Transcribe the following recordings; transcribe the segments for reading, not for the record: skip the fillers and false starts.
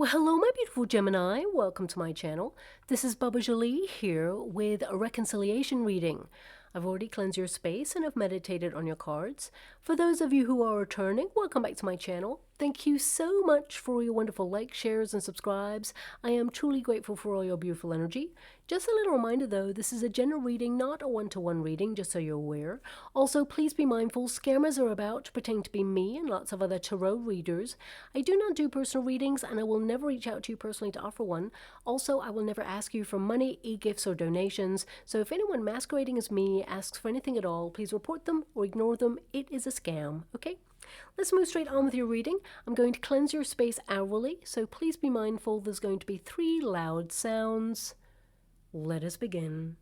Well, hello, my beautiful Gemini. Welcome to my channel. This is Baba Jolie here with a reconciliation reading. I've already cleansed your space and have meditated on your cards. For those of you who are returning, welcome back to my channel. Thank you so much for your wonderful likes, shares, and subscribes. I am truly grateful for all your beautiful energy. Just a little reminder though, this is a general reading, not a one-to-one reading, just so you're aware. Also, please be mindful, scammers are about, pretending to be me and lots of other tarot readers. I do not do personal readings, and I will never reach out to you personally to offer one. Also, I will never ask you for money, e-gifts, or donations. So if anyone masquerading as me asks for anything at all, please report them or ignore them. It is a scam, okay? Let's move straight on with your reading. I'm going to cleanse your space hourly, so please be mindful there's going to be 3 loud sounds. Let us begin.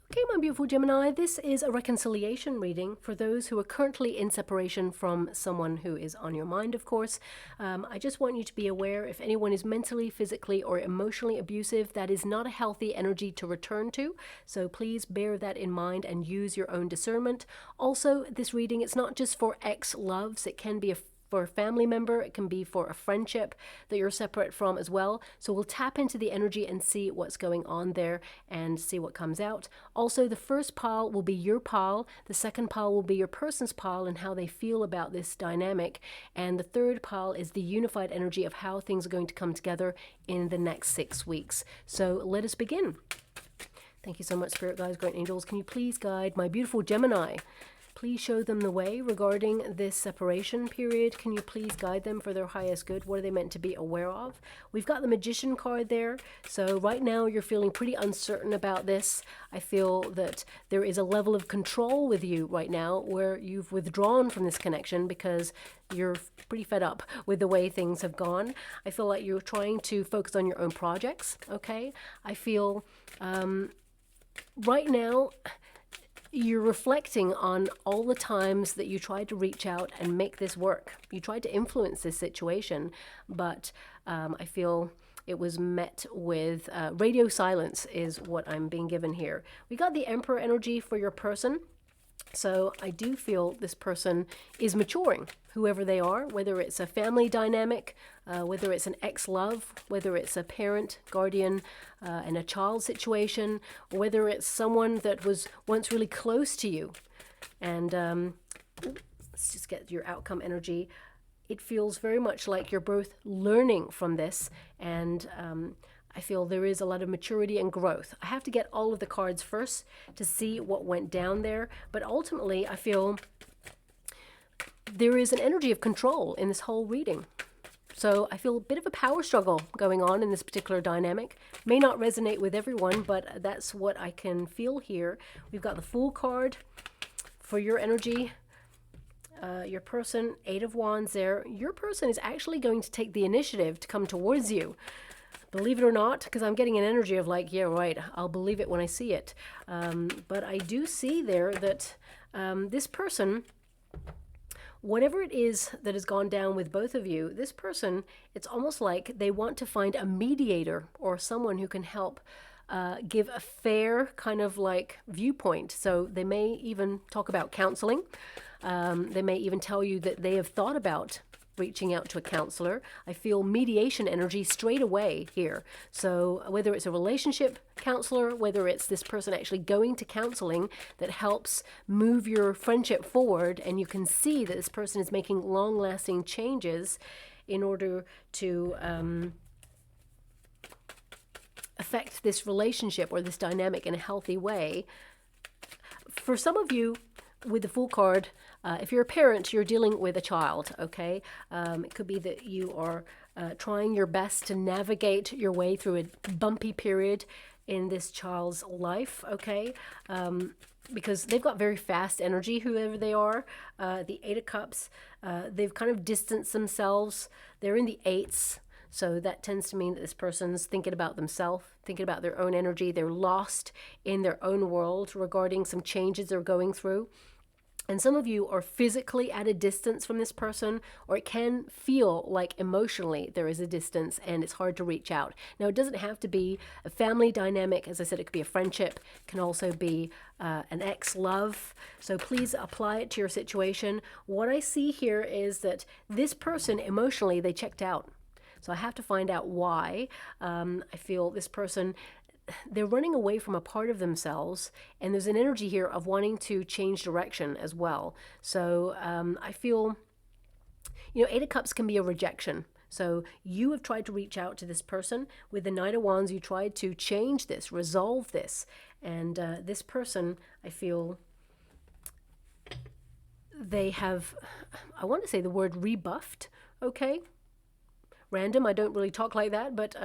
Okay, my beautiful Gemini, this is a reconciliation reading for those who are currently in separation from someone who is on your mind, of course. I just want you to be aware if anyone is mentally, physically, or emotionally abusive, that is not a healthy energy to return to. So please bear that in mind and use your own discernment. Also, this reading, it's not just for ex-loves. It can be for a family member, it can be for a friendship that you're separate from as well. So we'll tap into the energy and see what's going on there and see what comes out. Also, the first pile will be your pile, the second pile will be your person's pile and how they feel about this dynamic, and the third pile is the unified energy of how things are going to come together in the next 6 weeks. So let us begin. Thank you so much, Spirit Guides, Great Angels. Can you please guide my beautiful Gemini? Please show them the way regarding this separation period. Can you please guide them for their highest good? What are they meant to be aware of? We've got the Magician card there. So right now you're feeling pretty uncertain about this. I feel that there is a level of control with you right now where you've withdrawn from this connection because you're pretty fed up with the way things have gone. I feel like you're trying to focus on your own projects, okay? I feel right now you're reflecting on all the times that you tried to reach out and make this work. You tried to influence this situation, but I feel it was met with radio silence is what I'm being given here. We got the Emperor energy for your person. So I do feel this person is maturing, whoever they are, whether it's a family dynamic, whether it's an ex-love, whether it's a parent, guardian, and a child situation, or whether it's someone that was once really close to you. And let's just get your outcome energy. It feels very much like you're both learning from this, and I feel there is a lot of maturity and growth. I have to get all of the cards first to see what went down there, but ultimately I feel there is an energy of control in this whole reading. So I feel a bit of a power struggle going on in this particular dynamic. May not resonate with everyone, but that's what I can feel here. We've got the Fool card for your energy. Your person, 8 of Wands there. Your person is actually going to take the initiative to come towards you. Believe it or not, because I'm getting an energy of like, yeah, right, I'll believe it when I see it. But I do see there that this person, whatever it is that has gone down with both of you, this person, it's almost like they want to find a mediator or someone who can help give a fair kind of like viewpoint. So they may even talk about counseling. They may even tell you that they have thought about reaching out to a counselor. I feel mediation energy straight away here. So whether it's a relationship counselor, whether it's this person actually going to counseling that helps move your friendship forward, and you can see that this person is making long-lasting changes in order to affect this relationship or this dynamic in a healthy way. For some of you, with the Fool card, if you're a parent, you're dealing with a child, okay? It could be that you are trying your best to navigate your way through a bumpy period in this child's life, okay? Because they've got very fast energy, whoever they are. The 8 of Cups, they've kind of distanced themselves. They're in the 8s. So that tends to mean that this person's thinking about themselves, thinking about their own energy. They're lost in their own world regarding some changes they're going through. And some of you are physically at a distance from this person, or it can feel like emotionally there is a distance and it's hard to reach out. Now, it doesn't have to be a family dynamic. As I said, it could be a friendship, can also be an ex-love. So please apply it to your situation. What I see here is that this person emotionally, they checked out. So I have to find out why. I feel this person, they're running away from a part of themselves, and there's an energy here of wanting to change direction as well. So I feel, Eight of Cups can be a rejection. So you have tried to reach out to this person. With the Knight of Wands, you tried to change this, resolve this. And this person, I feel, they have, I want to say the word rebuffed, okay? Random, I don't really talk like that, but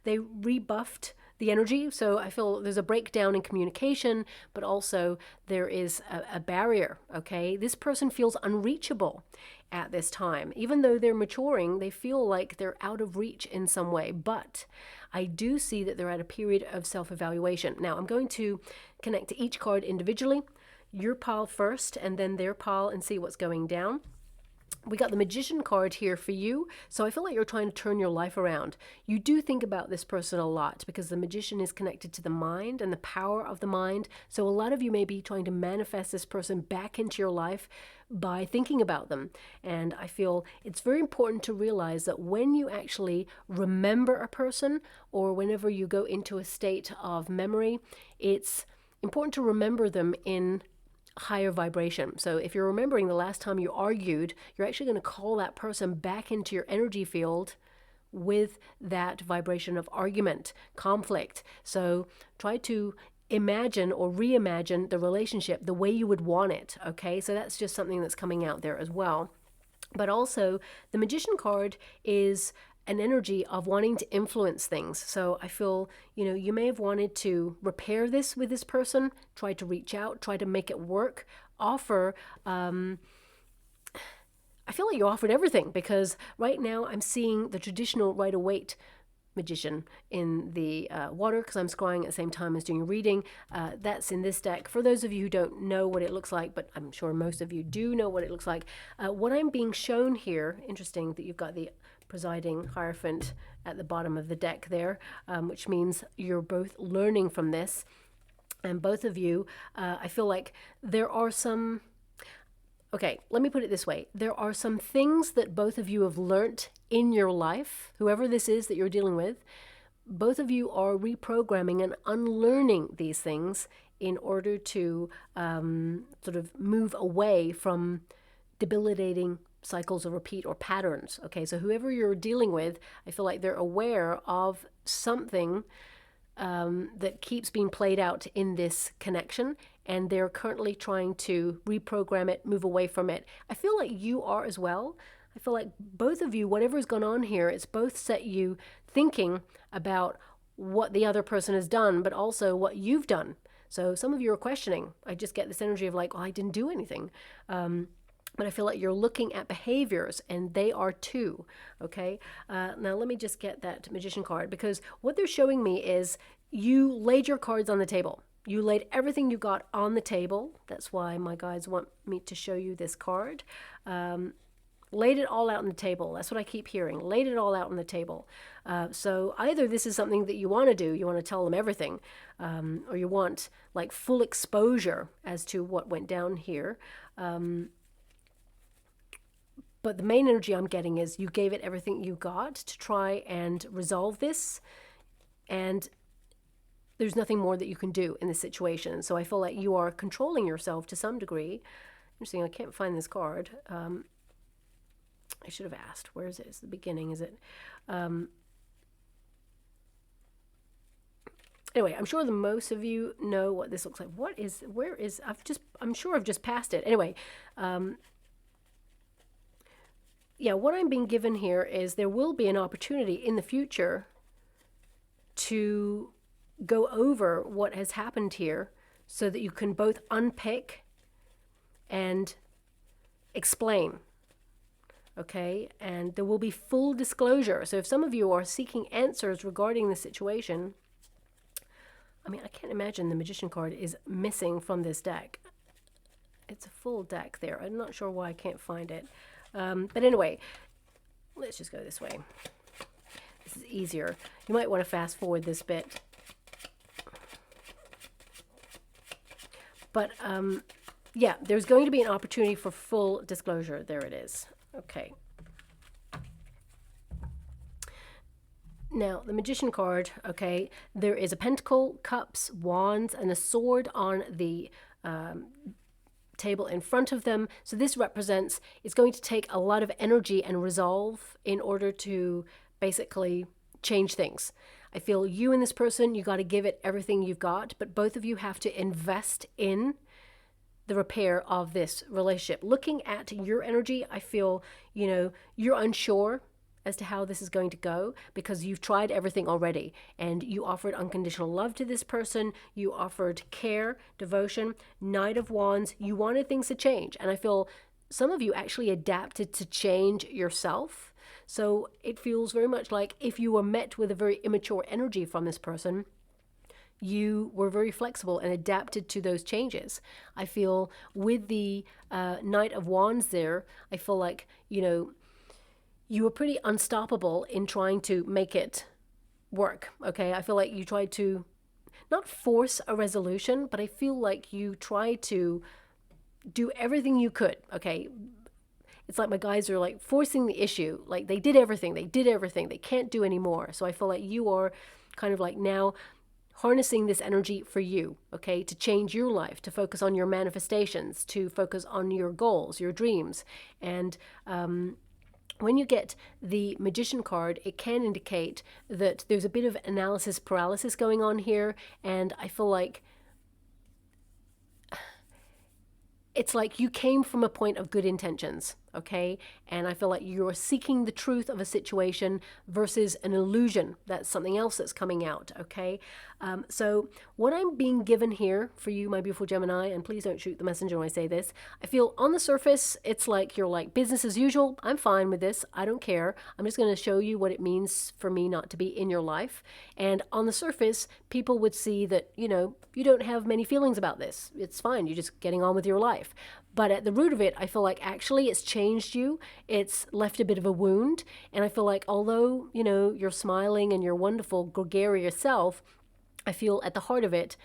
they rebuffed the energy. So I feel there's a breakdown in communication, but also there is a barrier, okay? This person feels unreachable at this time. Even though they're maturing, they feel like they're out of reach in some way. But I do see that they're at a period of self-evaluation. Now, I'm going to connect to each card individually, your pile first, and then their pile, and see what's going down. We got the Magician card here for you. So I feel like you're trying to turn your life around. You do think about this person a lot because the Magician is connected to the mind and the power of the mind. So a lot of you may be trying to manifest this person back into your life by thinking about them. And I feel it's very important to realize that when you actually remember a person, or whenever you go into a state of memory, it's important to remember them in higher vibration. So if you're remembering the last time you argued, you're actually going to call that person back into your energy field with that vibration of argument, conflict. So try to imagine or reimagine the relationship the way you would want it, okay? So that's just something that's coming out there as well. But also, the Magician card is an energy of wanting to influence things. So I feel, you may have wanted to repair this with this person, try to reach out, try to make it work, offer, I feel like you offered everything, because right now I'm seeing the traditional Rider-Waite Magician in the water, because I'm scrying at the same time as doing a reading. That's in this deck. For those of you who don't know what it looks like, but I'm sure most of you do know what it looks like, what I'm being shown here, interesting that you've got the presiding Hierophant at the bottom of the deck there, which means you're both learning from this. And both of you, I feel like there are some, okay, let me put it this way. There are some things that both of you have learnt in your life, whoever this is that you're dealing with. Both of you are reprogramming and unlearning these things in order to sort of move away from debilitating cycles of repeat or patterns. Okay, so whoever you're dealing with, I feel like they're aware of something that keeps being played out in this connection, and they're currently trying to reprogram it, move away from it. I feel like you are as well. I feel like both of you, whatever's gone on here, it's both set you thinking about what the other person has done, but also what you've done. So some of you are questioning. I just get this energy of like, oh, I didn't do anything. But I feel like you're looking at behaviors, and they are too, okay? Now, let me just get that Magician card, because what they're showing me is you laid your cards on the table. You laid everything you got on the table. That's why my guides want me to show you this card. Laid it all out on the table. That's what I keep hearing. Laid it all out on the table. So either this is something that you want to do, you want to tell them everything, or you want like full exposure as to what went down here. But the main energy I'm getting is you gave it everything you got to try and resolve this, and there's nothing more that you can do in this situation. So I feel like you are controlling yourself to some degree. Interesting, I can't find this card. I should have asked. Where is it? It's the beginning, is it? Anyway, I'm sure the most of you know what this looks like. I'm sure I've just passed it. Anyway, yeah, what I'm being given here is there will be an opportunity in the future to go over what has happened here so that you can both unpick and explain, okay? And there will be full disclosure. So if some of you are seeking answers regarding the situation, I mean, I can't imagine the Magician card is missing from this deck. it's a full deck there. I'm not sure why I can't find it. But anyway, let's just go this way. This is easier. You might want to fast forward this bit. But yeah, there's going to be an opportunity for full disclosure. There it is. Okay. Now, the Magician card, okay, there is a pentacle, cups, wands, and a sword on the table in front of them. So this represents it's going to take a lot of energy and resolve in order to basically change things. I feel you and this person, you got to give it everything you've got, but both of you have to invest in the repair of this relationship. Looking at your energy, I feel, you know, you're unsure as to how this is going to go because you've tried everything already, and you offered unconditional love to this person, you offered care, devotion, Knight of Wands, you wanted things to change, and I feel some of you actually adapted to change yourself. So it feels very much like if you were met with a very immature energy from this person, you were very flexible and adapted to those changes. I feel with the Knight of Wands there, I feel like, you know, you were pretty unstoppable in trying to make it work, okay? I feel like you tried to not force a resolution, but I feel like you tried to do everything you could, okay? It's like my guys are like forcing the issue. Like they did everything, they can't do any more. So I feel like you are kind of like now harnessing this energy for you, okay? To change your life, to focus on your manifestations, to focus on your goals, your dreams. And when you get the Magician card, it can indicate that there's a bit of analysis paralysis going on here, and I feel like it's like you came from a point of good intentions, okay? And I feel like you're seeking the truth of a situation versus an illusion. That's something else that's coming out, okay? So what I'm being given here for you, my beautiful Gemini, and please don't shoot the messenger when I say this, I feel on the surface, it's like you're like business as usual. I'm fine with this. I don't care. I'm just going to show you what it means for me not to be in your life. And on the surface, people would see that, you know, you don't have many feelings about this. It's fine. You're just getting on with your life. But at the root of it, I feel like actually it's changed you. It's left a bit of a wound. And I feel like although, you know, you're smiling and you're wonderful, gregarious self, I feel at the heart of it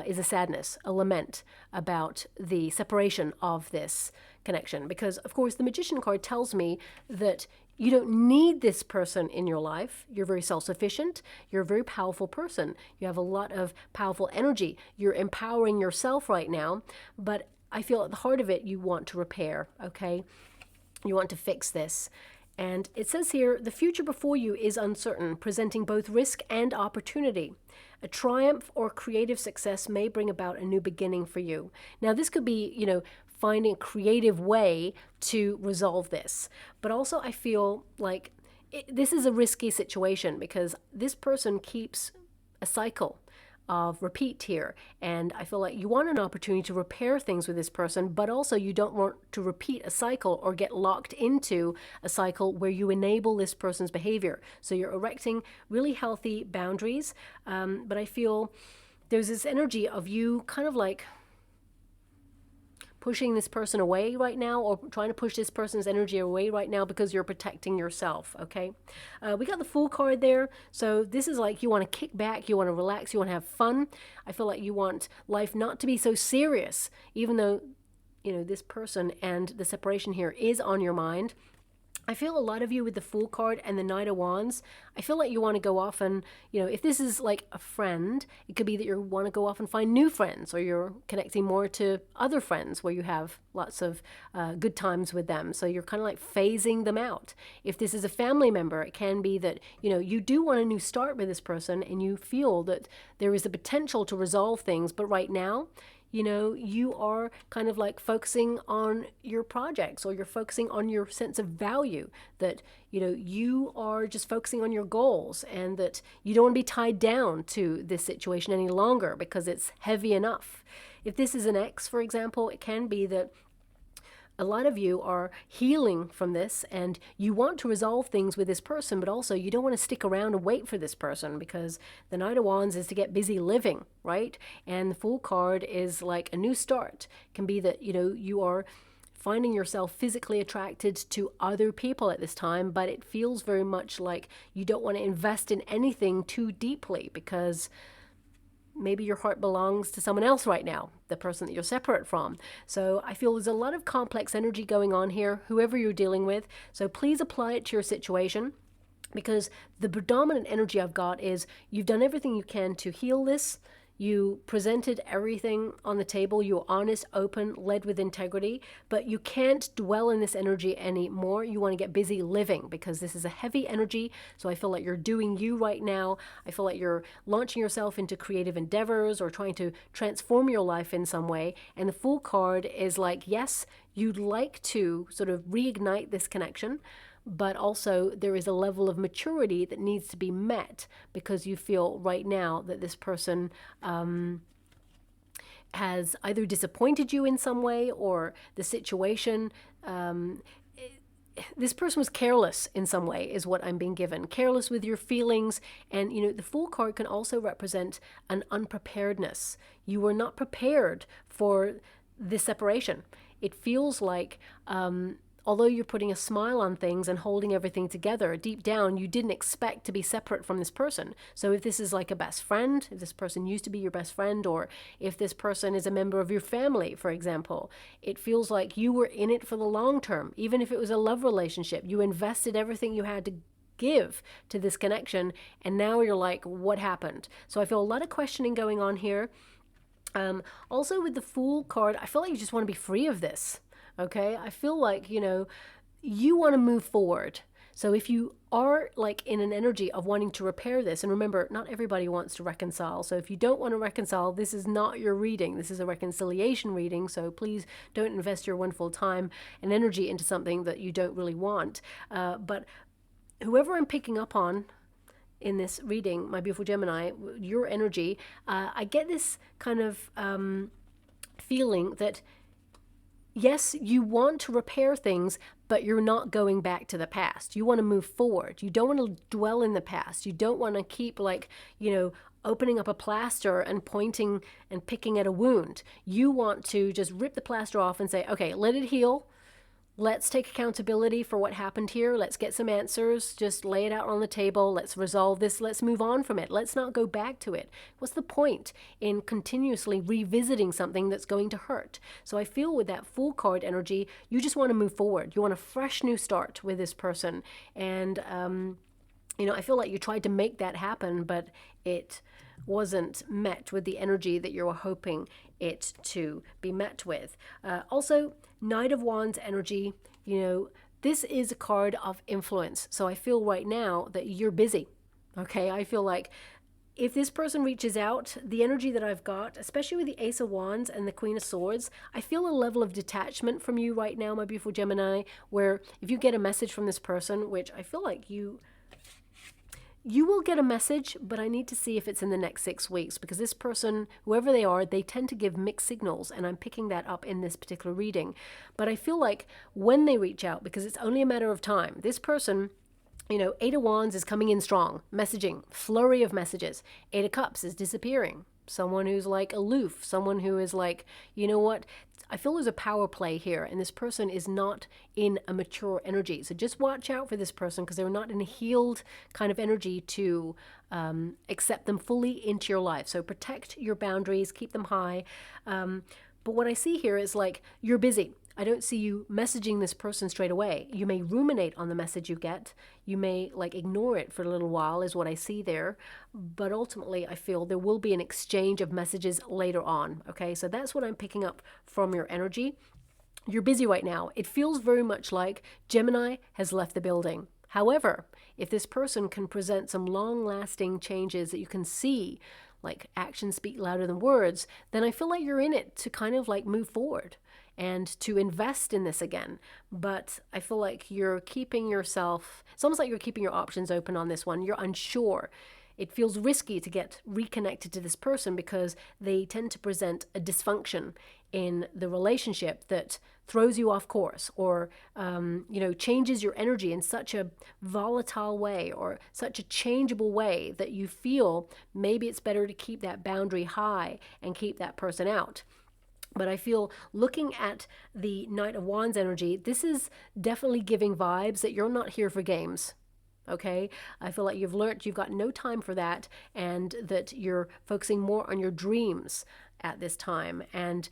is a sadness, a lament about the separation of this connection. Because, of course, the Magician card tells me that you don't need this person in your life. You're very self-sufficient. You're a very powerful person. You have a lot of powerful energy. You're empowering yourself right now. But I feel at the heart of it, you want to repair, okay? You want to fix this. And it says here, the future before you is uncertain, presenting both risk and opportunity. A triumph or creative success may bring about a new beginning for you. Now, this could be, you know, finding a creative way to resolve this. But also I feel like this is a risky situation because this person keeps a cycle of repeat here. And I feel like you want an opportunity to repair things with this person, but also you don't want to repeat a cycle or get locked into a cycle where you enable this person's behavior. So you're erecting really healthy boundaries. But I feel there's this energy of you kind of like pushing this person away right now, or trying to push this person's energy away right now because you're protecting yourself, okay? We got the Fool card there. So this is like you want to kick back, you want to relax, you want to have fun. I feel like you want life not to be so serious, even though, you know, this person and the separation here is on your mind. I feel a lot of you with the Fool card and the Knight of Wands, I feel like you want to go off and, you know, if this is like a friend, it could be that you want to go off and find new friends, or you're connecting more to other friends where you have lots of good times with them. So you're kind of like phasing them out. If this is a family member, it can be that, you know, you do want a new start with this person and you feel that there is the potential to resolve things, but right now, you know, you are kind of like focusing on your projects, or you're focusing on your sense of value, that, you know, you are just focusing on your goals, and that you don't want to be tied down to this situation any longer because it's heavy enough. If this is an ex, for example, it can be that a lot of you are healing from this, and you want to resolve things with this person, but also you don't want to stick around and wait for this person, because the Knight of Wands is to get busy living, right? And the Fool card is like a new start. It can be that, you are finding yourself physically attracted to other people at this time, but it feels very much like you don't want to invest in anything too deeply, because maybe your heart belongs to someone else right now, the person that you're separate from. So I feel there's a lot of complex energy going on here, whoever you're dealing with. So please apply it to your situation, because the predominant energy I've got is you've done everything you can to heal this. You presented everything on the table. You're honest, open, led with integrity, but you can't dwell in this energy anymore. You want to get busy living, because this is a heavy energy. So I feel like you're doing you right now. I feel like you're launching yourself into creative endeavors or trying to transform your life in some way. And the Fool card is like, yes, you'd like to sort of reignite this connection, but also there is a level of maturity that needs to be met, because you feel right now that this person has either disappointed you in some way, or the situation, this person was careless in some way, is what I'm being given. Careless with your feelings. And, the Fool card can also represent an unpreparedness. You were not prepared for this separation. It feels like, although you're putting a smile on things and holding everything together, deep down, you didn't expect to be separate from this person. So if this is like a best friend, if this person used to be your best friend, or if this person is a member of your family, for example, it feels like you were in it for the long term. Even if it was a love relationship, you invested everything you had to give to this connection, and now you're like, what happened? So I feel a lot of questioning going on here. Also with the Fool card, I feel like you just want to be free of this. Okay, I feel like, you want to move forward. So if you are like in an energy of wanting to repair this, and remember, not everybody wants to reconcile. So if you don't want to reconcile, this is not your reading. This is a reconciliation reading. So please don't invest your wonderful time and energy into something that you don't really want. But whoever I'm picking up on in this reading, my beautiful Gemini, your energy, I get this kind of feeling that yes, you want to repair things, but you're not going back to the past. You want to move forward. You don't want to dwell in the past. You don't want to keep opening up a plaster and pointing and picking at a wound. You want to just rip the plaster off and say, okay, let it heal. Let's take accountability for what happened here. Let's get some answers. Just lay it out on the table. Let's resolve this. Let's move on from it. Let's not go back to it. What's the point in continuously revisiting something that's going to hurt? So I feel with that Fool card energy, you just want to move forward. You want a fresh new start with this person. And, I feel like you tried to make that happen, but it wasn't met with the energy that you were hoping it to be met with. Also, Knight of Wands energy, this is a card of influence. So I feel right now that you're busy. Okay, I feel like if this person reaches out, the energy that I've got, especially with the Ace of Wands and the Queen of Swords, I feel a level of detachment from you right now, my beautiful Gemini, where if you get a message from this person, which I feel like you will get a message, but I need to see if it's in the next 6 weeks, because this person, whoever they are, they tend to give mixed signals, and I'm picking that up in this particular reading. But I feel like when they reach out, because it's only a matter of time, this person, Eight of Wands is coming in strong, messaging, flurry of messages. Eight of Cups is disappearing. Someone who's like aloof, someone who is like, what? I feel there's a power play here, and this person is not in a mature energy. So just watch out for this person, because they're not in a healed kind of energy to accept them fully into your life. So protect your boundaries, keep them high. But what I see here is like, you're busy. I don't see you messaging this person straight away. You may ruminate on the message you get. You may ignore it for a little while is what I see there. But ultimately, I feel there will be an exchange of messages later on. Okay, so that's what I'm picking up from your energy. You're busy right now. It feels very much like Gemini has left the building. However, if this person can present some long-lasting changes that you can see, like actions speak louder than words, then I feel like you're in it to kind of move forward and to invest in this again. But I feel like you're keeping yourself, it's almost like you're keeping your options open on this one. You're unsure. it feels risky to get reconnected to this person because they tend to present a dysfunction in the relationship that throws you off course, or changes your energy in such a volatile way or such a changeable way that you feel maybe it's better to keep that boundary high and keep that person out. But I feel, looking at the Knight of Wands energy, this is definitely giving vibes that you're not here for games. Okay, I feel like you've learned you've got no time for that, and that you're focusing more on your dreams at this time, and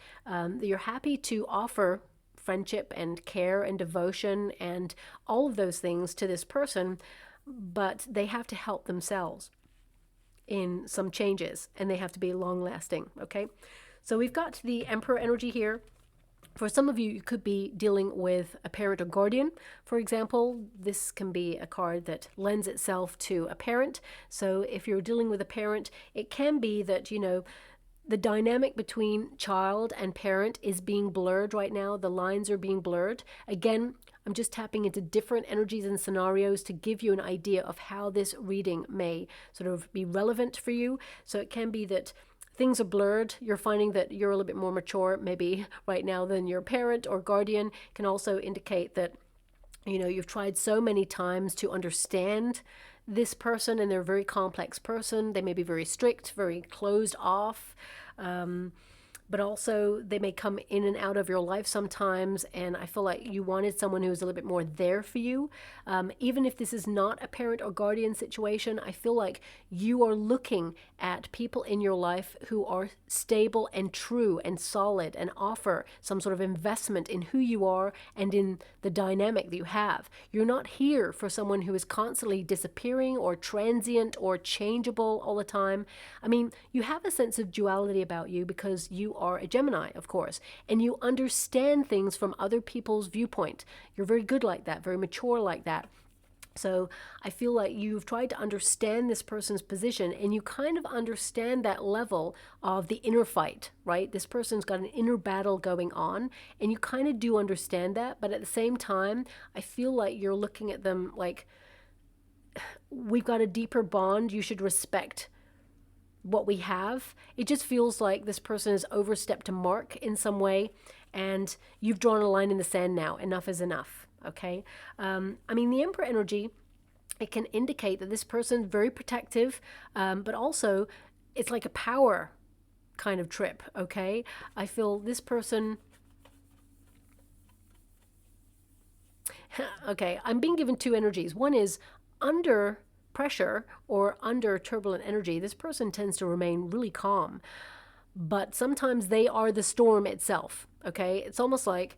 you're happy to offer friendship and care and devotion and all of those things to this person, but they have to help themselves in some changes, and they have to be long lasting. Okay, so we've got the Emperor energy here. For some of you, you could be dealing with a parent or guardian. For example, this can be a card that lends itself to a parent. So if you're dealing with a parent, it can be that, the dynamic between child and parent is being blurred right now. The lines are being blurred. Again, I'm just tapping into different energies and scenarios to give you an idea of how this reading may sort of be relevant for you. So it can be that things are blurred. You're finding that you're a little bit more mature maybe right now than your parent or guardian. It can also indicate that, you've tried so many times to understand this person, and they're a very complex person. They may be very strict, very closed off. But also they may come in and out of your life sometimes, and I feel like you wanted someone who was a little bit more there for you. Even if this is not a parent or guardian situation, I feel like you are looking at people in your life who are stable and true and solid and offer some sort of investment in who you are and in the dynamic that you have. You're not here for someone who is constantly disappearing or transient or changeable all the time. I mean, you have a sense of duality about you because you are a Gemini, of course, and you understand things from other people's viewpoint. You're very good like that, very mature like that. So I feel like you've tried to understand this person's position, and you kind of understand that level of the inner fight, right? This person's got an inner battle going on, and you kind of do understand that. But at the same time, I feel like you're looking at them like, we've got a deeper bond. You should respect what we have. It just feels like this person has overstepped a mark in some way, and you've drawn a line in the sand now. Enough is enough. Okay. I mean, the Emperor energy, it can indicate that this person's very protective, but also it's like a power kind of trip. Okay. I feel this person, okay, I'm being given two energies. One is under pressure or under turbulent energy. This person tends to remain really calm, but sometimes they are the storm itself. Okay. It's almost like,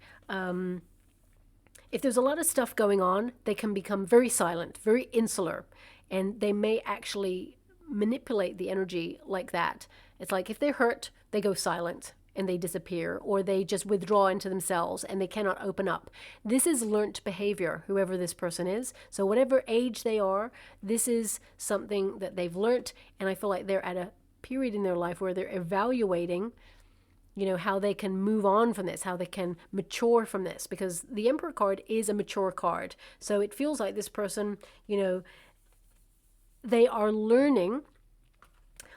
if there's a lot of stuff going on, they can become very silent, very insular, and they may actually manipulate the energy like that. It's like if they're hurt, they go silent and they disappear, or they just withdraw into themselves and they cannot open up. This is learnt behavior, whoever this person is. So whatever age they are, this is something that they've learnt, and I feel like they're at a period in their life where they're evaluating how they can move on from this, how they can mature from this, because the Emperor card is a mature card. So it feels like this person, they are learning,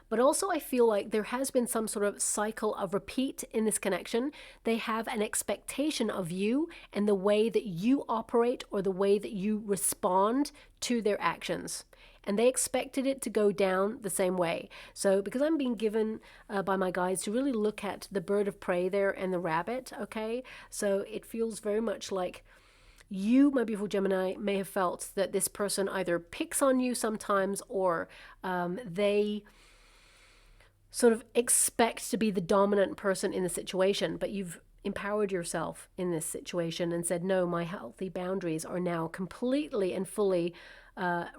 but also I feel like there has been some sort of cycle of repeat in this connection. They have an expectation of you and the way that you operate or the way that you respond to their actions. And they expected it to go down the same way. So because I'm being given by my guides to really look at the bird of prey there and the rabbit, okay? So it feels very much like you, my beautiful Gemini, may have felt that this person either picks on you sometimes, or they sort of expect to be the dominant person in the situation, but you've empowered yourself in this situation and said, no, my healthy boundaries are now completely and fully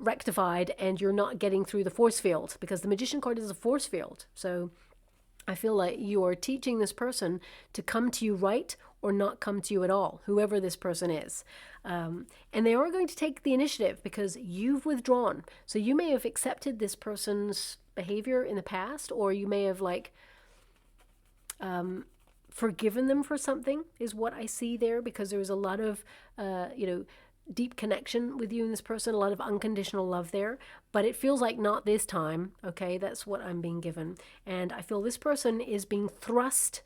rectified, and you're not getting through the force field, because the Magician card is a force field. So I feel like you are teaching this person to come to you right or not come to you at all, whoever this person is. And they are going to take the initiative because you've withdrawn. So you may have accepted this person's behavior in the past, or you may have forgiven them for something, is what I see there, because there was a lot of, deep connection with you and this person, a lot of unconditional love there, but it feels like not this time, okay? That's what I'm being given. And I feel this person is being thrust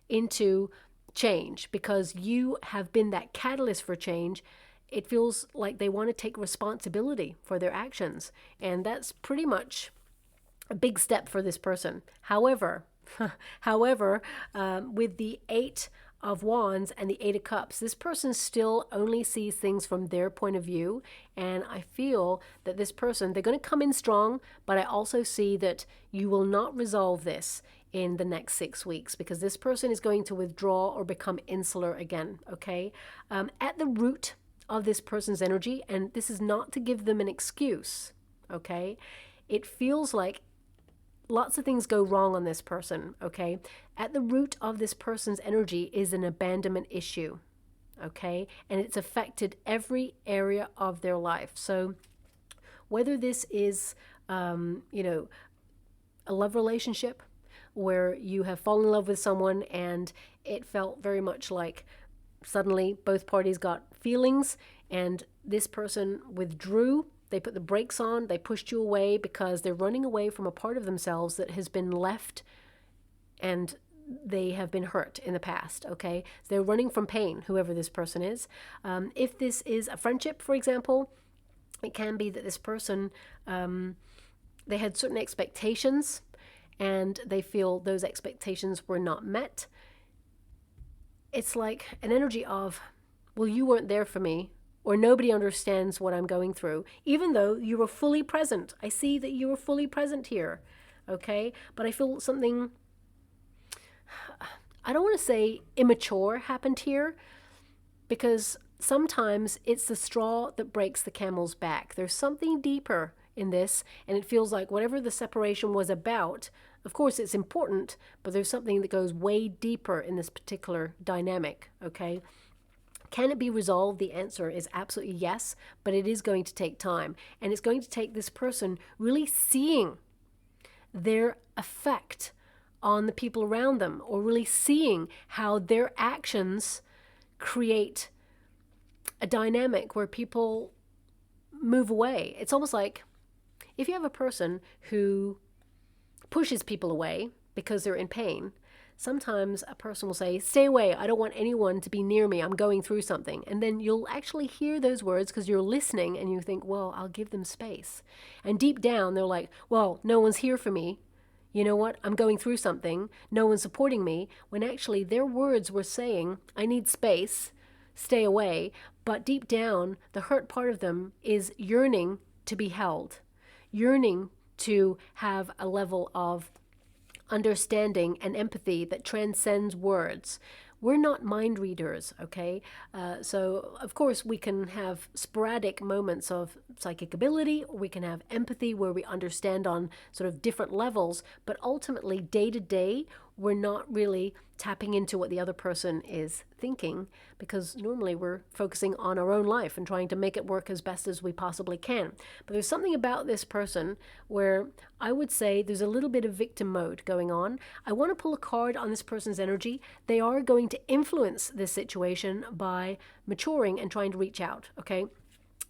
into change because you have been that catalyst for change. It feels like they want to take responsibility for their actions, and that's pretty much a big step for this person. However, with the Eight of Wands and the Eight of Cups, this person still only sees things from their point of view. And I feel that this person, they're going to come in strong, but I also see that you will not resolve this in the next 6 weeks because this person is going to withdraw or become insular again, okay? At the root of this person's energy, and this is not to give them an excuse, okay? It feels like lots of things go wrong on this person, okay? At the root of this person's energy is an abandonment issue, okay? And it's affected every area of their life. So whether this is, a love relationship where you have fallen in love with someone and it felt very much like suddenly both parties got feelings and this person withdrew. They put the brakes on, they pushed you away because they're running away from a part of themselves that has been left and they have been hurt in the past, okay? So they're running from pain, whoever this person is. If this is a friendship, for example, it can be that this person, they had certain expectations and they feel those expectations were not met. It's like an energy of, well, you weren't there for me, or nobody understands what I'm going through, even though you were fully present. I see that you were fully present here, okay? But I feel something, I don't want to say immature happened here, because sometimes it's the straw that breaks the camel's back. There's something deeper in this, and it feels like whatever the separation was about, of course it's important, but there's something that goes way deeper in this particular dynamic, okay? Can it be resolved? The answer is absolutely yes, but it is going to take time. And it's going to take this person really seeing their effect on the people around them, or really seeing how their actions create a dynamic where people move away. It's almost like if you have a person who pushes people away because they're in pain, sometimes a person will say, stay away, I don't want anyone to be near me, I'm going through something. And then you'll actually hear those words because you're listening and you think, well, I'll give them space. And deep down, they're like, well, no one's here for me. You know what? I'm going through something. No one's supporting me. When actually their words were saying, I need space, stay away. But deep down, the hurt part of them is yearning to be held, yearning to have a level of understanding and empathy that transcends words. We're not mind readers, okay? So, of course, we can have sporadic moments of psychic ability, or we can have empathy where we understand on sort of different levels, but ultimately, day to day, we're not really tapping into what the other person is thinking, because normally we're focusing on our own life and trying to make it work as best as we possibly can. But there's something about this person where I would say there's a little bit of victim mode going on. I want to pull a card on this person's energy. They are going to influence this situation by maturing and trying to reach out, okay?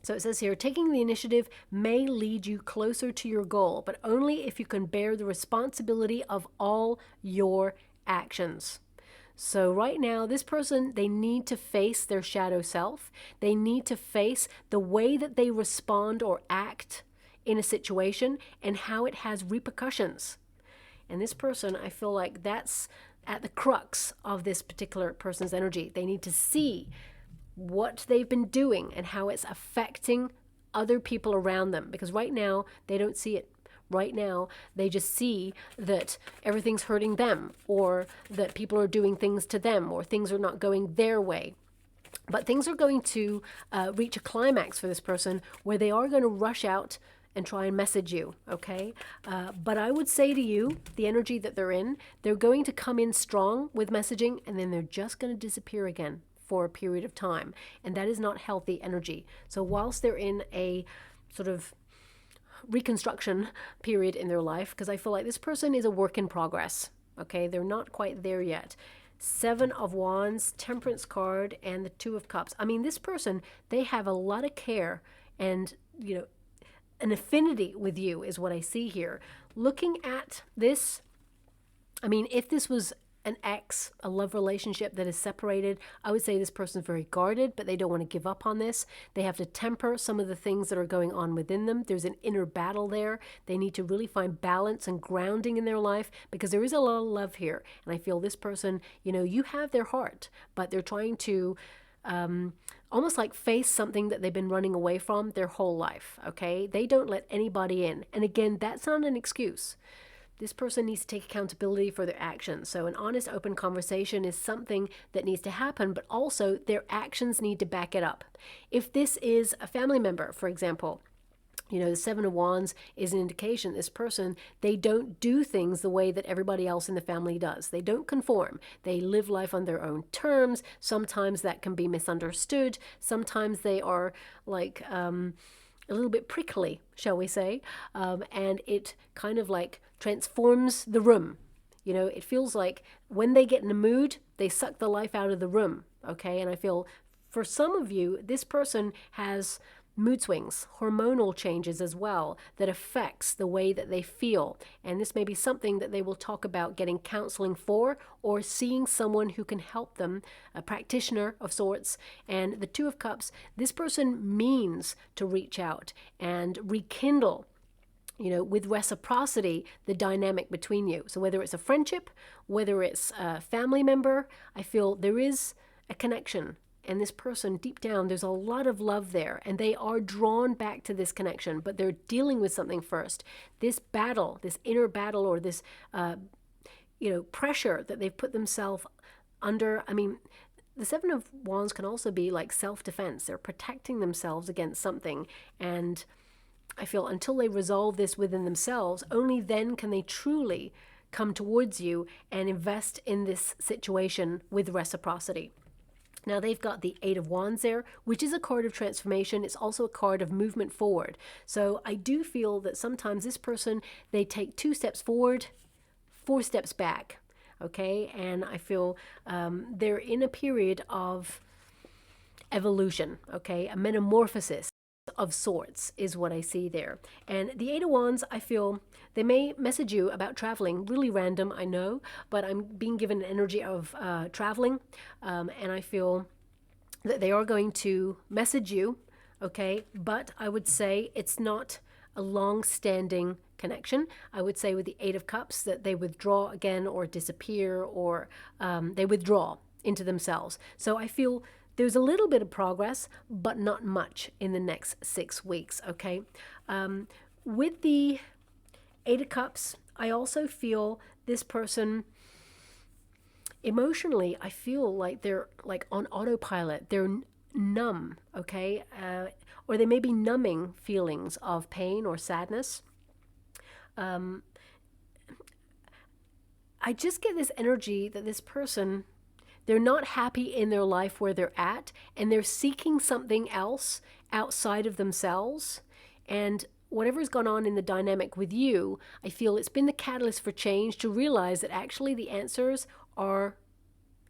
So it says here, taking the initiative may lead you closer to your goal, but only if you can bear the responsibility of all your actions. So right now, this person, they need to face their shadow self. They need to face the way that they respond or act in a situation and how it has repercussions. And this person, I feel like that's at the crux of this particular person's energy. They need to see what they've been doing and how it's affecting other people around them, because right now they don't see it. Right now they just see that everything's hurting them, or that people are doing things to them, or things are not going their way. But things are going to reach a climax for this person where they are going to rush out and try and message you, okay? But I would say to you, the energy that they're in, they're going to come in strong with messaging, and then they're just going to disappear again for a period of time. And that is not healthy energy. So whilst they're in a sort of reconstruction period in their life, because I feel like this person is a work in progress, okay? They're not quite there yet. Seven of Wands, Temperance card, and the Two of Cups. I mean, this person, they have a lot of care and, you know, an affinity with you is what I see here. Looking at this, I mean, if this was an ex, a love relationship that is separated, I would say this person's very guarded, but they don't want to give up on this. They have to temper some of the things that are going on within them. There's an inner battle there. They need to really find balance and grounding in their life because there is a lot of love here. And I feel this person, you know, you have their heart, but they're trying to almost like face something that they've been running away from their whole life, okay? They don't let anybody in. And again, that's not an excuse. This person needs to take accountability for their actions. So an honest, open conversation is something that needs to happen, but also their actions need to back it up. If this is a family member, for example, you know, the Seven of Wands is an indication this person, they don't do things the way that everybody else in the family does. They don't conform. They live life on their own terms. Sometimes that can be misunderstood. Sometimes they are like a little bit prickly, shall we say, and it kind of like transforms the room. You know, it feels like when they get in a mood, they suck the life out of the room, okay? And I feel for some of you, this person has mood swings, hormonal changes as well, that affects the way that they feel. And this may be something that they will talk about getting counseling for or seeing someone who can help them, a practitioner of sorts. And the Two of Cups, this person means to reach out and rekindle, you know, with reciprocity, the dynamic between you. So whether it's a friendship, whether it's a family member, I feel there is a connection. And this person, deep down, there's a lot of love there. And they are drawn back to this connection, but they're dealing with something first. This battle, this inner battle, or this, you know, pressure that they've put themselves under. I mean, the Seven of Wands can also be like self-defense. They're protecting themselves against something. And I feel until they resolve this within themselves, only then can they truly come towards you and invest in this situation with reciprocity. Now they've got the Eight of Wands there, which is a card of transformation. It's also a card of movement forward. So I do feel that sometimes this person, they take 2 steps forward, 4 steps back, okay? And I feel they're in a period of evolution, okay? A metamorphosis of sorts is what I see there. And the Eight of Wands, I feel they may message you about traveling. Really random, I know, but I'm being given an energy of traveling, and I feel that they are going to message you, okay? But I would say it's not a long-standing connection. I would say with the Eight of Cups that they withdraw again or disappear, or they withdraw into themselves. So I feel there's a little bit of progress, but not much in the next 6 weeks, okay? With the Eight of Cups, I also feel this person, emotionally, I feel like they're like on autopilot. They're numb, okay? Or they may be numbing feelings of pain or sadness. I just get this energy that this person, they're not happy in their life where they're at, and they're seeking something else outside of themselves. And whatever's gone on in the dynamic with you, I feel it's been the catalyst for change to realize that actually the answers are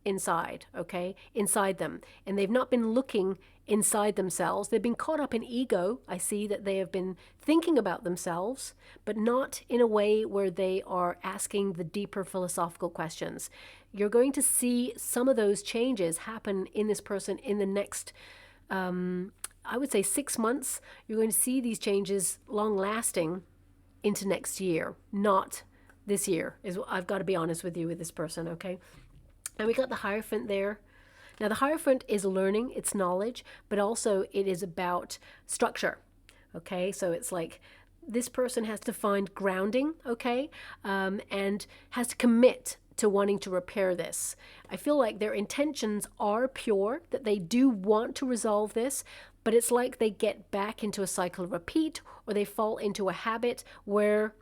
inside, okay? Inside them. And they've not been looking inside themselves. They've been caught up in ego. I see that they have been thinking about themselves, but not in a way where they are asking the deeper philosophical questions. You're going to see some of those changes happen in this person in the next, I would say 6 months. You're going to see these changes long lasting into next year, not this year. I've got to be honest with you with this person, okay? And we got the Hierophant there. Now the Hierophant is learning, it's knowledge, but also it is about structure, okay? So it's like this person has to find grounding, okay? And has to commit to wanting to repair this. I feel like their intentions are pure, that they do want to resolve this, but it's like they get back into a cycle of repeat, or they fall into a habit where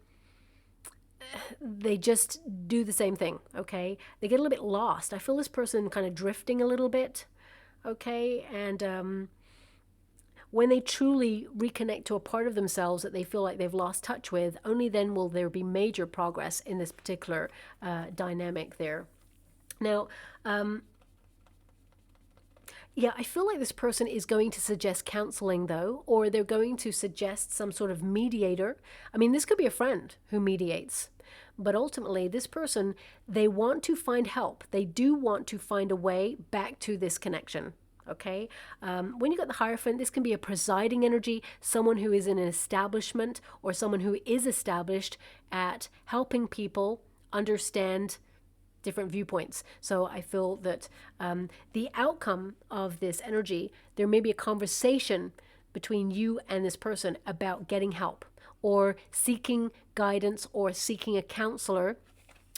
they just do the same thing, okay? They get a little bit lost. I feel this person kind of drifting a little bit, okay? And when they truly reconnect to a part of themselves that they feel like they've lost touch with, only then will there be major progress in this particular dynamic there. Now, yeah, I feel like this person is going to suggest counseling though, or they're going to suggest some sort of mediator. I mean, this could be a friend who mediates, but ultimately this person, they want to find help. They do want to find a way back to this connection. Okay. When you got the Hierophant, this can be a presiding energy, someone who is in an establishment or someone who is established at helping people understand different viewpoints. So I feel that the outcome of this energy, there may be a conversation between you and this person about getting help or seeking guidance or seeking a counselor.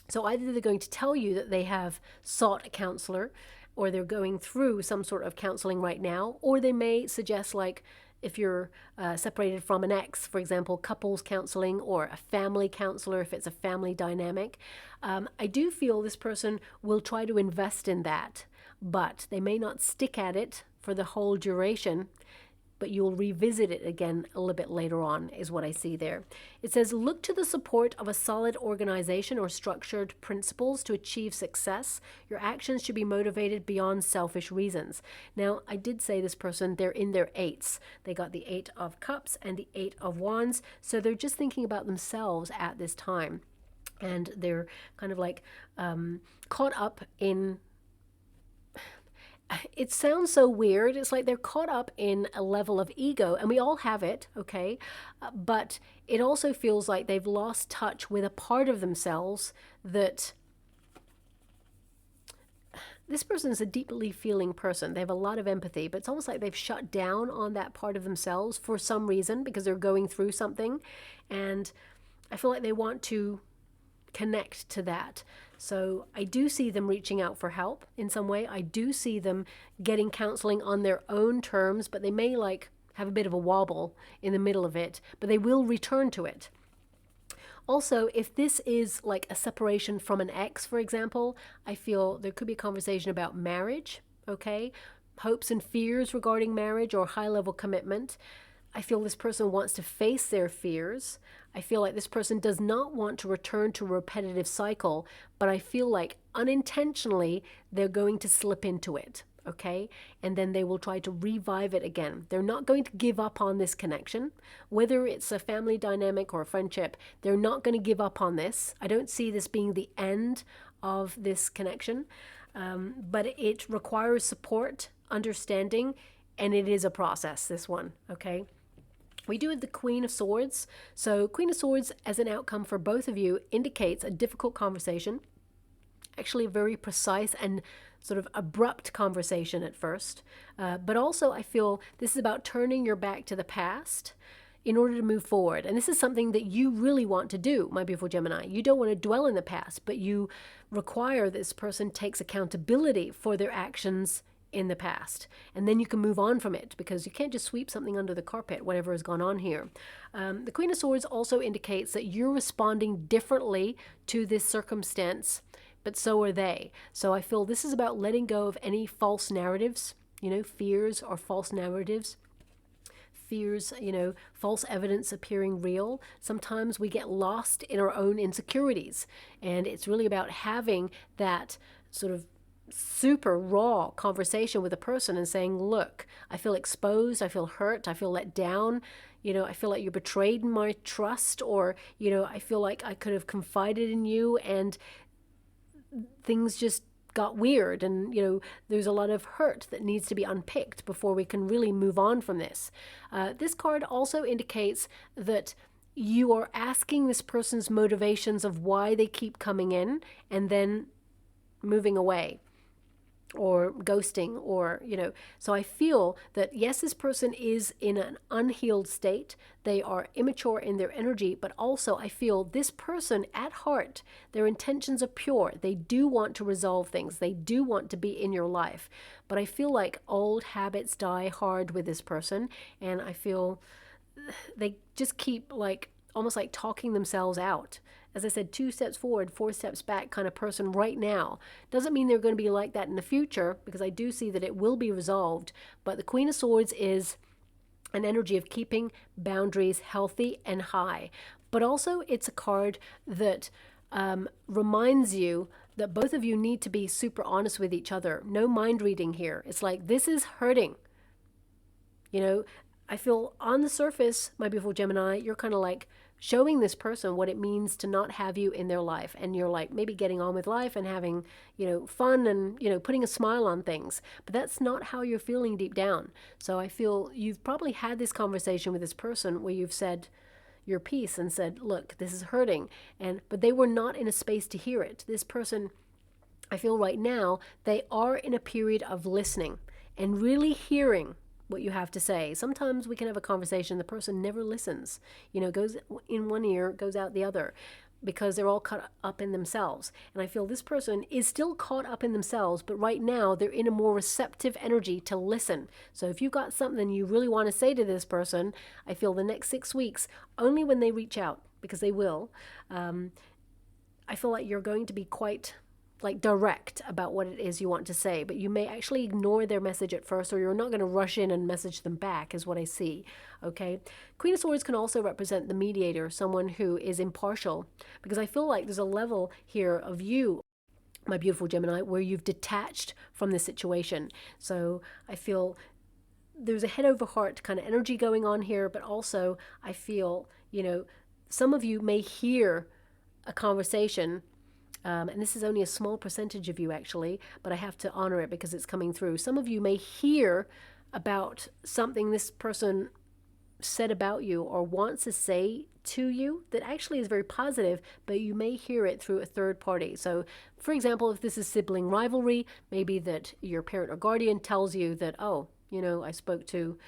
So either they're going to tell you that they have sought a counselor, or they're going through some sort of counseling right now, or they may suggest, like, if you're separated from an ex, for example, couples counseling or a family counselor if it's a family dynamic. I do feel this person will try to invest in that, but they may not stick at it for the whole duration, but you'll revisit it again a little bit later on, is what I see there. It says, look to the support of a solid organization or structured principles to achieve success. Your actions should be motivated beyond selfish reasons. Now, I did say this person, they're in their eights. They got the 8 of Cups and the 8 of Wands, so they're just thinking about themselves at this time. And they're kind of like caught up in, it sounds so weird. It's like they're caught up in a level of ego, and we all have it, okay? But it also feels like they've lost touch with a part of themselves that this person is a deeply feeling person. They have a lot of empathy, but it's almost like they've shut down on that part of themselves for some reason because they're going through something. And I feel like they want to connect to that. So I do see them reaching out for help in some way. I do see them getting counseling on their own terms, but they may like have a bit of a wobble in the middle of it, but they will return to it. Also, if this is like a separation from an ex, for example, I feel there could be a conversation about marriage, okay? Hopes and fears regarding marriage or high-level commitment. I feel this person wants to face their fears. I feel like this person does not want to return to a repetitive cycle, but I feel like unintentionally they're going to slip into it, okay? And then they will try to revive it again. They're not going to give up on this connection. Whether it's a family dynamic or a friendship, they're not going to give up on this. I don't see this being the end of this connection, but it requires support, understanding, and it is a process, this one, okay? We do have the Queen of Swords. So Queen of Swords as an outcome for both of you indicates a difficult conversation, actually a very precise and sort of abrupt conversation at first. But also I feel this is about turning your back to the past in order to move forward. And this is something that you really want to do, my beautiful Gemini. You don't want to dwell in the past, but you require this person takes accountability for their actions in the past, and then you can move on from it, because you can't just sweep something under the carpet, whatever has gone on here. The Queen of Swords also indicates that you're responding differently to this circumstance, but so are they. So I feel this is about letting go of any false narratives, fears or false narratives. Fears, false evidence appearing real. Sometimes we get lost in our own insecurities, and it's really about having that sort of super raw conversation with a person and saying, look, I feel exposed, I feel hurt, I feel let down, I feel like you betrayed my trust, or, I feel like I could have confided in you and things just got weird, and there's a lot of hurt that needs to be unpicked before we can really move on from this. This card also indicates that you are asking this person's motivations of why they keep coming in and then moving away, or ghosting, or, so I feel that yes, this person is in an unhealed state. They are immature in their energy, but also I feel this person at heart, their intentions are pure. They do want to resolve things. They do want to be in your life, but I feel like old habits die hard with this person, and I feel they just keep almost like talking themselves out. As I said, 2 steps forward, 4 steps back kind of person right now. Doesn't mean they're going to be like that in the future, because I do see that it will be resolved. But the Queen of Swords is an energy of keeping boundaries healthy and high. But also it's a card that reminds you that both of you need to be super honest with each other. No mind reading here. It's like, this is hurting. You know, I feel on the surface, my beautiful Gemini, you're kind of like showing this person what it means to not have you in their life. And you're like maybe getting on with life and having, fun and, putting a smile on things. But that's not how you're feeling deep down. So I feel you've probably had this conversation with this person where you've said your piece and said, look, this is hurting. But they were not in a space to hear it. This person, I feel right now, they are in a period of listening and really hearing what you have to say. Sometimes we can have a conversation, the person never listens, goes in one ear, goes out the other, because they're all caught up in themselves. And I feel this person is still caught up in themselves, but right now they're in a more receptive energy to listen. So if you've got something you really want to say to this person, I feel the next 6 weeks, only when they reach out, because they will, I feel like you're going to be quite direct about what it is you want to say, but you may actually ignore their message at first, or you're not going to rush in and message them back, is what I see. Okay. Queen of Swords can also represent the mediator, someone who is impartial, because I feel like there's a level here of you, my beautiful Gemini, where you've detached from the situation. So I feel there's a head over heart kind of energy going on here, but also I feel, some of you may hear a conversation, and this is only a small percentage of you actually, but I have to honor it because it's coming through. Some of you may hear about something this person said about you or wants to say to you that actually is very positive, but you may hear it through a third party. So for example, if this is sibling rivalry, maybe that your parent or guardian tells you that, oh, I spoke to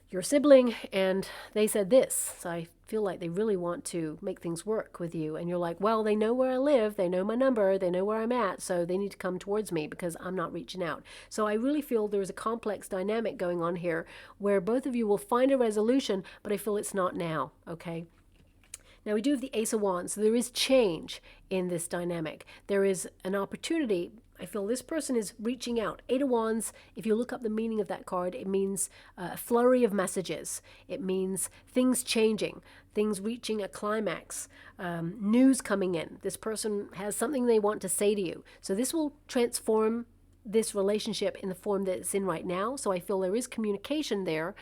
your sibling and they said this, so I feel like they really want to make things work with you. And you're like, well, they know where I live, they know my number, they know where I'm at, so they need to come towards me because I'm not reaching out. So I really feel there's a complex dynamic going on here where both of you will find a resolution, but I feel it's not now. Okay. Now we do have the Ace of Wands, so there is change in this dynamic. There is an opportunity. I feel this person is reaching out. Eight of Wands, if you look up the meaning of that card, it means a flurry of messages. It means things changing, things reaching a climax, news coming in. This person has something they want to say to you. So this will transform this relationship in the form that it's in right now. So I feel there is communication there,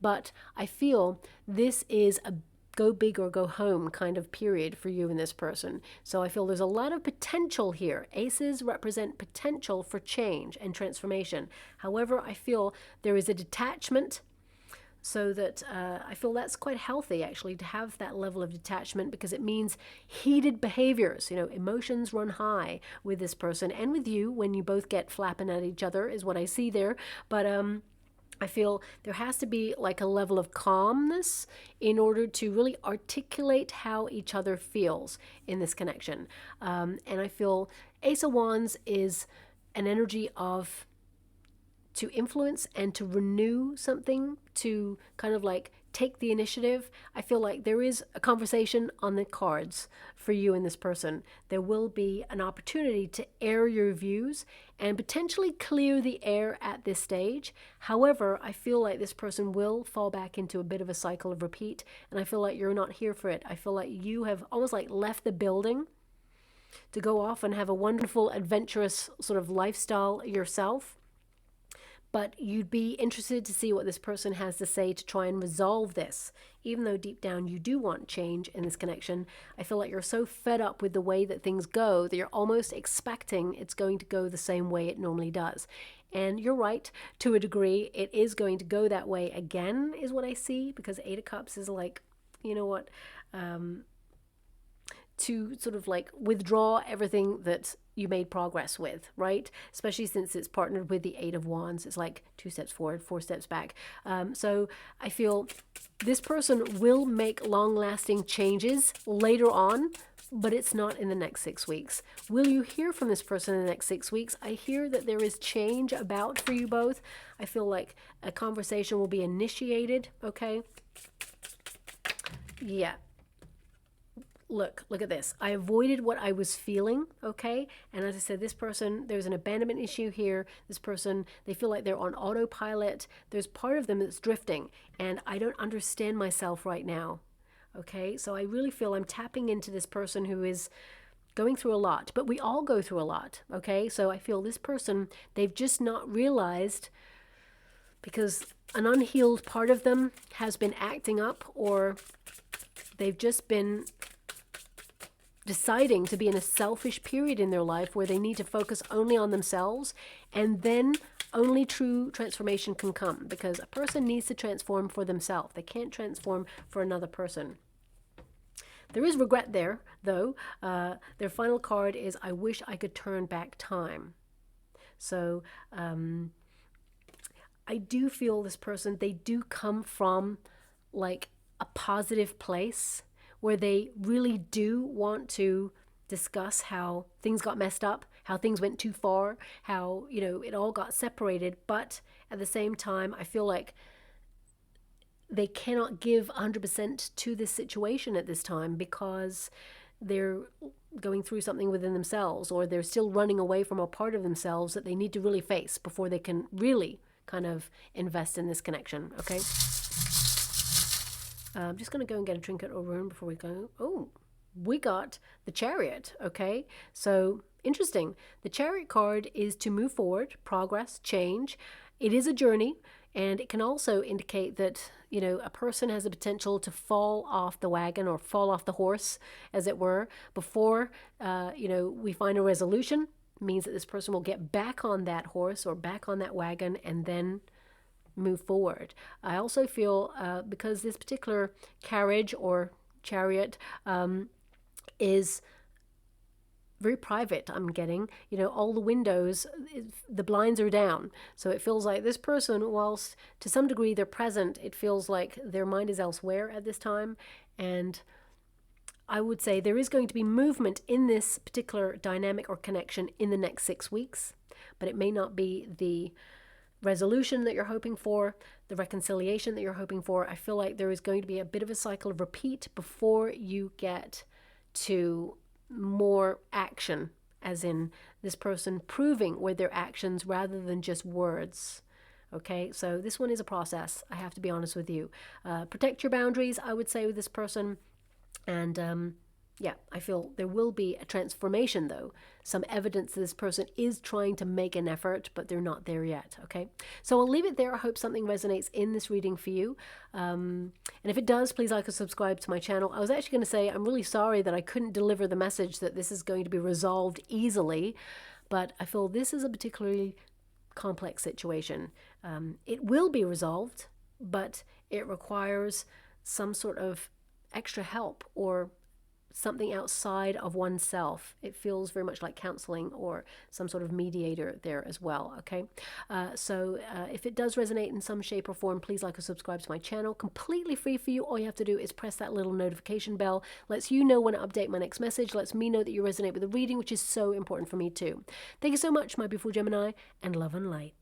but I feel this is a go big or go home kind of period for you and this person. So I feel there's a lot of potential here. Aces represent potential for change and transformation. However, I feel there is a detachment, so that I feel that's quite healthy actually to have that level of detachment, because it means heated behaviors. Emotions run high with this person and with you when you both get flapping at each other is what I see there. But I feel there has to be like a level of calmness in order to really articulate how each other feels in this connection. And I feel Ace of Wands is an energy of to influence and to renew something, to kind of like take the initiative. I feel like there is a conversation on the cards for you and this person. There will be an opportunity to air your views and potentially clear the air at this stage. However, I feel like this person will fall back into a bit of a cycle of repeat, and I feel like you're not here for it. I feel like you have almost like left the building to go off and have a wonderful, adventurous sort of lifestyle yourself. But you'd be interested to see what this person has to say to try and resolve this. Even though deep down you do want change in this connection, I feel like you're so fed up with the way that things go that you're almost expecting it's going to go the same way it normally does. And you're right, to a degree, it is going to go that way again, is what I see, because Eight of Cups is like, you know what, to sort of like withdraw everything that you made progress with, right? Especially since it's partnered with the Eight of Wands. It's like 2 steps forward, 4 steps back. So I feel this person will make long-lasting changes later on, but it's not in the next 6 weeks. Will you hear from this person in the next 6 weeks? I hear that there is change about for you both. I feel like a conversation will be initiated, okay? Yeah. Look at this. I avoided what I was feeling, okay? And as I said, this person, there's an abandonment issue here. This person, they feel like they're on autopilot. There's part of them that's drifting, and I don't understand myself right now, okay? So I really feel I'm tapping into this person who is going through a lot, but we all go through a lot, okay? So I feel this person, they've just not realized, because an unhealed part of them has been acting up, or they've just been deciding to be in a selfish period in their life where they need to focus only on themselves, and then only true transformation can come, because a person needs to transform for themselves. They can't transform for another person. There is regret there, though. Their final card is, I wish I could turn back time. So I do feel this person, they do come from like a positive place where they really do want to discuss how things got messed up, how things went too far, how, you know, it all got separated. But at the same time, I feel like they cannot give 100% to this situation at this time, because they're going through something within themselves, or they're still running away from a part of themselves that they need to really face before they can really kind of invest in this connection. Okay. I'm just going to go and get a trinket or rune before we go. Oh, we got the Chariot. Okay. So interesting. The Chariot card is to move forward, progress, change. It is a journey, and it can also indicate that, you know, a person has the potential to fall off the wagon, or fall off the horse, as it were, before, you know, we find a resolution. It means that this person will get back on that horse or back on that wagon and then move forward. I also feel, because this particular carriage or chariot is very private, I'm getting, you know, all the windows, the blinds are down. So it feels like this person, whilst to some degree they're present, it feels like their mind is elsewhere at this time. And I would say there is going to be movement in this particular dynamic or connection in the next 6 weeks, but it may not be the resolution that you're hoping for, the reconciliation that you're hoping for. I feel like there is going to be a bit of a cycle of repeat before you get to more action, as in this person proving with their actions rather than just words. Okay, so this one is a process, I have to be honest with you. Protect your boundaries, I would say, with this person. And yeah, I feel there will be a transformation, though. Some evidence that this person is trying to make an effort, but they're not there yet, okay? So I'll leave it there. I hope something resonates in this reading for you. And if it does, please like and subscribe to my channel. I was actually going to say, I'm really sorry that I couldn't deliver the message that this is going to be resolved easily, but I feel this is a particularly complex situation. It will be resolved, but it requires some sort of extra help or something outside of oneself. It feels very much like counseling or some sort of mediator there as well, okay? So if it does resonate in some shape or form, please like or subscribe to my channel. Completely free for you. All you have to do is press that little notification bell. Lets you know when I update my next message. Lets me know that you resonate with the reading, which is so important for me too. Thank you so much, my beautiful Gemini, and love and light.